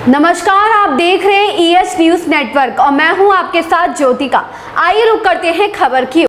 नमस्कार, आप देख रहे हैं ईएस न्यूज नेटवर्क और मैं हूं आपके साथ ज्योतिका। आइए रुक करते हैं खबर की।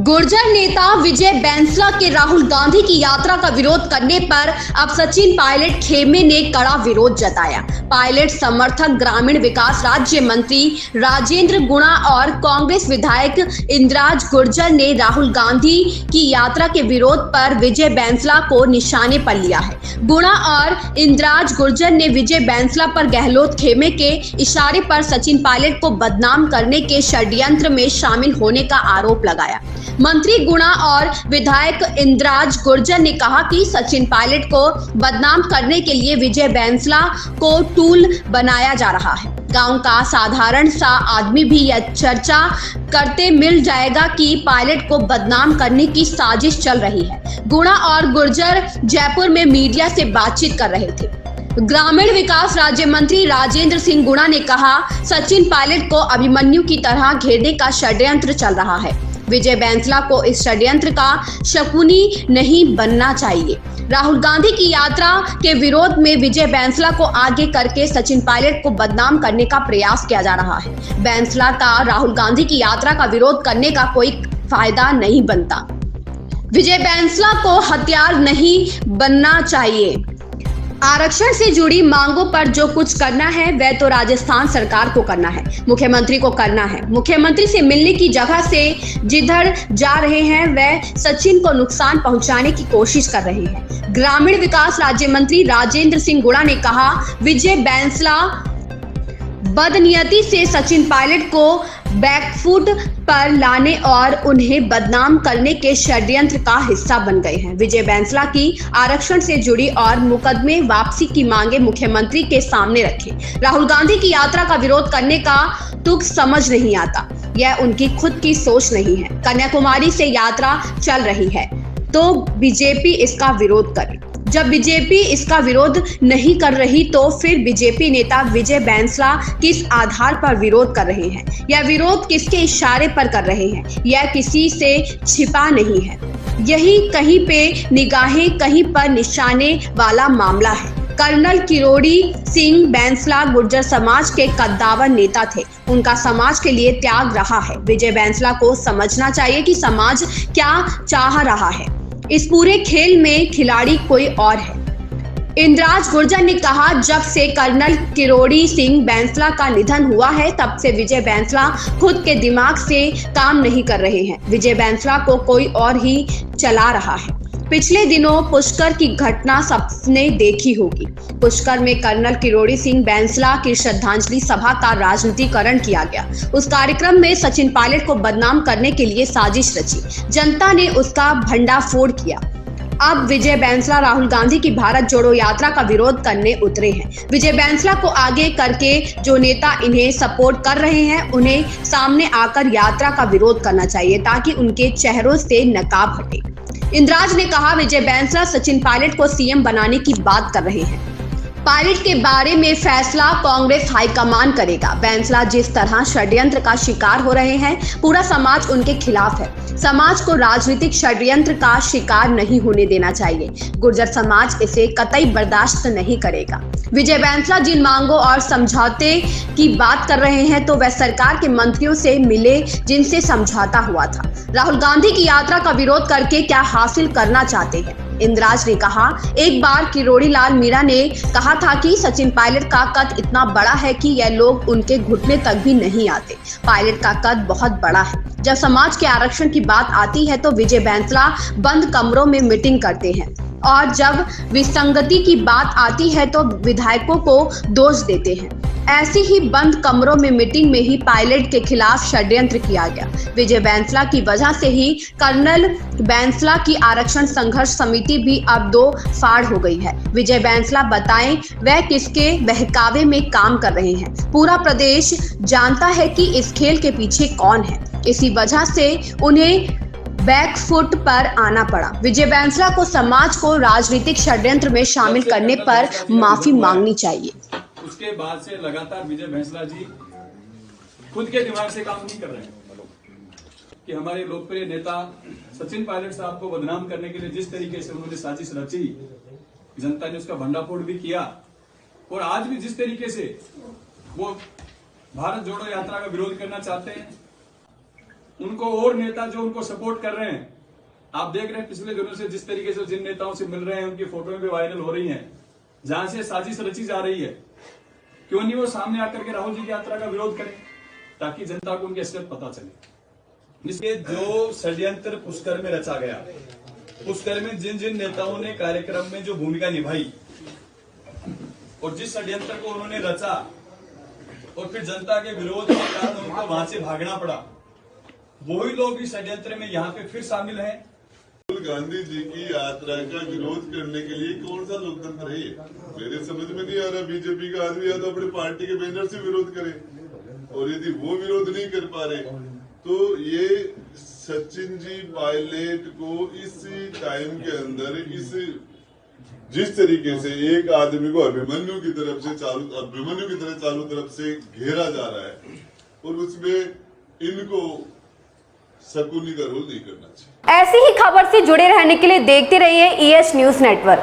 गुर्जर नेता विजय बैंसला के राहुल गांधी की यात्रा का विरोध करने पर अब सचिन पायलट खेमे ने कड़ा विरोध जताया। पायलट समर्थक ग्रामीण विकास राज्य मंत्री राजेंद्र गुणा और कांग्रेस विधायक इंद्राज गुर्जर ने राहुल गांधी की यात्रा के विरोध पर विजय बैंसला को निशाने पर लिया है। गुणा और इंद्राज गुर्जर ने विजय बैंसला पर गहलोत खेमे के इशारे पर सचिन पायलट को बदनाम करने के षड्यंत्र में शामिल होने का आरोप लगाया। मंत्री गुणा और विधायक इंद्राज गुर्जर ने कहा कि सचिन पायलट को बदनाम करने के लिए विजय बैंसला को टूल बनाया जा रहा है। गांव का साधारण सा आदमी भी यह चर्चा करते मिल जाएगा कि पायलट को बदनाम करने की साजिश चल रही है। गुणा और गुर्जर जयपुर में मीडिया से बातचीत कर रहे थे। ग्रामीण विकास राज्य मंत्री राजेंद्र सिंह गुणा ने कहा, सचिन पायलट को अभिमन्यु की तरह घेरने का षड्यंत्र चल रहा है। विजय बैंसला को इस षड्यंत्र का शकुनी नहीं बनना चाहिए। राहुल गांधी की यात्रा के विरोध में विजय बैंसला को आगे करके सचिन पायलट को बदनाम करने का प्रयास किया जा रहा है। बैंसला का राहुल गांधी की यात्रा का विरोध करने का कोई फायदा नहीं बनता। विजय बैंसला को हथियार नहीं बनना चाहिए। आरक्षण से जुड़ी मांगों पर जो कुछ करना है वह तो राजस्थान सरकार को करना है, मुख्यमंत्री को करना है। मुख्यमंत्री से मिलने की जगह से जिधर जा रहे हैं वह सचिन को नुकसान पहुंचाने की कोशिश कर रहे हैं। ग्रामीण विकास राज्य मंत्री राजेंद्र सिंह गुणा ने कहा, विजय बैंसला बदनीयती से सचिन पायलट को बैकफुट पर लाने और उन्हें बदनाम करने के षड्यंत्र का हिस्सा बन गए हैं। विजय बैंसला की आरक्षण से जुड़ी और मुकदमे वापसी की मांगे मुख्यमंत्री के सामने रखे। राहुल गांधी की यात्रा का विरोध करने का तुक समझ नहीं आता। यह उनकी खुद की सोच नहीं है। कन्याकुमारी से यात्रा चल रही है तो बीजेपी इसका विरोध करे। जब बीजेपी इसका विरोध नहीं कर रही तो फिर बीजेपी नेता विजय बैंसला किस आधार पर विरोध कर रहे हैं? यह विरोध किसके इशारे पर कर रहे हैं? यह किसी से छिपा नहीं है। यही कहीं पे निगाहें कहीं पर निशाने वाला मामला है। कर्नल किरोड़ी सिंह बैंसला गुर्जर समाज के कद्दावर नेता थे। उनका समाज के लिए त्याग रहा है। विजय बैंसला को समझना चाहिए कि समाज क्या चाह रहा है। इस पूरे खेल में खिलाड़ी कोई और है। इंद्राज गुर्जर ने कहा, जब से कर्नल किरोड़ी सिंह बैंसला का निधन हुआ है तब से विजय बैंसला खुद के दिमाग से काम नहीं कर रहे हैं। विजय बैंसला को कोई और ही चला रहा है। पिछले दिनों पुष्कर की घटना सबने देखी होगी। पुष्कर में कर्नल किरोड़ी सिंह बैंसला की श्रद्धांजलि सभा का राजनीतिकरण किया गया। उस कार्यक्रम में सचिन पायलट को बदनाम करने के लिए साजिश रची। जनता ने उसका भंडाफोड़ किया। अब विजय बैंसला राहुल गांधी की भारत जोड़ो यात्रा का विरोध करने उतरे हैं। विजय बैंसला को आगे करके जो नेता इन्हें सपोर्ट कर रहे हैं उन्हें सामने आकर यात्रा का विरोध करना चाहिए ताकि उनके चेहरों से नकाब हटे। इंद्राज ने कहा, विजय बैंसला सचिन पायलट को सीएम बनाने की बात कर रहे हैं। पायलट के बारे में फैसला कांग्रेस हाईकमान करेगा। बैंसला जिस तरह षड्यंत्र का शिकार हो रहे हैं, पूरा समाज उनके खिलाफ है। समाज को राजनीतिक षड्यंत्र का शिकार नहीं होने देना चाहिए। गुर्जर समाज इसे कतई बर्दाश्त नहीं करेगा। विजय बैंसला जिन मांगों और समझौते की बात कर रहे हैं तो वह सरकार के मंत्रियों से मिले जिनसे समझौता हुआ था। राहुल गांधी की यात्रा का विरोध करके क्या हासिल करना चाहते हैं? इंद्राज ने कहा, एक बार किरोड़ी लाल मीणा ने कहा था कि सचिन पायलट का कद इतना बड़ा है कि यह लोग उनके घुटने तक भी नहीं आते। पायलट का कद बहुत बड़ा है। जब समाज के आरक्षण की बात आती है तो विजय बैंसला बंद कमरों में मीटिंग करते हैं और जब विसंगति की बात आती है तो विधायकों को दोष देते हैं। ऐसी ही बंद कमरों में मीटिंग में ही पायलट के खिलाफ षड्यंत्र किया गया। विजय बैंसला की वजह से ही कर्नल बैंसला की आरक्षण संघर्ष समिति भी अब दो फाड़ हो गई है। विजय बैंसला बताएं वह किसके बहकावे में काम कर रहे हैं। पूरा प्रदेश जानता है कि इस खेल के पीछे कौन है। इसी वजह से उन्हें बैकफुट पर आना पड़ा। विजय बैंसला को समाज को राजनीतिक षड्यंत्र में शामिल करने पर माफी मांगनी चाहिए। उसके बाद से लगातार विजय बैंसला जी खुद के दिमाग से काम नहीं कर रहे हैं। कि हमारे लोकप्रिय नेता सचिन पायलट साहब को बदनाम करने के लिए जिस तरीके से उन्होंने साजिश रची, जनता ने उसका भंडाफोड़ भी किया। और आज भी जिस तरीके से वो भारत जोड़ो यात्रा का विरोध करना चाहते हैं, उनको और नेता जो उनको सपोर्ट कर रहे हैं, आप देख रहे हैं पिछले दिनों से जिस तरीके से जिन नेताओं से मिल रहे हैं उनकी फोटो भी वायरल हो रही हैं, जहां से साजिश रची जा रही है। क्यों नहीं वो सामने आकर के राहुल जी की यात्रा का विरोध करें, ताकि जनता को उनकी असलियत पता चले। इसलिए जो षड्यंत्र पुष्कर में रचा गया, पुष्कर में जिन जिन नेताओं ने कार्यक्रम में जो भूमिका निभाई और जिस षड्यंत्र को उन्होंने रचा और फिर जनता के विरोध के कारण उनको वहां से भागना पड़ा, वही लोग इस षड्यंत्र में यहाँ पे फिर शामिल हैं। राहुल गांधी जी की यात्रा का विरोध करने के लिए कौन सा लोकतंत्र है ये? मेरे समझ में नहीं आ रहा। बीजेपी का आदमी या तो अपने पार्टी के बैनर से विरोध करे, और यदि वो विरोध नहीं कर पा रहे तो ये सचिन जी पायलट को इस टाइम के अंदर जिस तरीके से एक आदमी को अभिमन्यु की तरह चारों तरफ से घेरा जा रहा है, और उसमें इनको शकुनी का रोल नहीं करना चाहिए। ऐसी ही खबर से जुड़े रहने के लिए देखते रहिए EH न्यूज नेटवर्क।